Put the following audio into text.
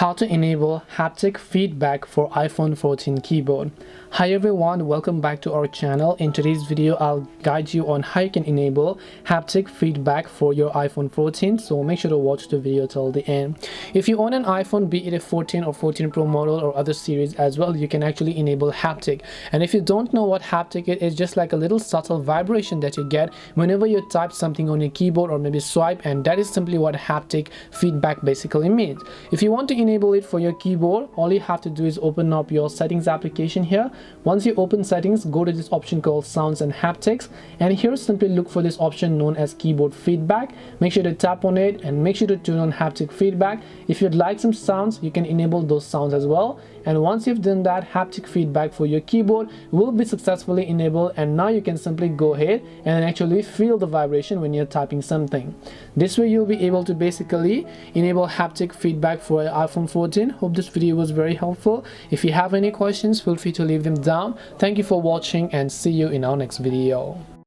how to enable haptic feedback for iPhone 14 keyboard. Hi everyone, welcome back to our channel. In today's video I'll guide you on how you can enable haptic feedback for your iPhone 14, so make sure to watch the video till the end. If you own an iPhone, be it a 14 or 14 Pro model or other series as well, you can actually enable haptic. And if you don't know what haptic is, it's just like a little subtle vibration that you get whenever you type something on your keyboard or maybe swipe, and that is simply what haptic feedback basically means. If you want to enable it for your keyboard, all you have to do is open up your settings application here. Once you open settings, go to this option called sounds and haptics, and here simply look for this option known as keyboard feedback. Make sure to tap on it and make sure to turn on haptic feedback. If you'd like some sounds, you can enable those sounds as well. And once you've done that, haptic feedback for your keyboard will be successfully enabled, and now you can simply go ahead and actually feel the vibration when you're typing something. This way you'll be able to basically enable haptic feedback for iPhone 14. Hope this video was very helpful. If you have any questions, feel free to leave them down. Thank you for watching and see you in our next video.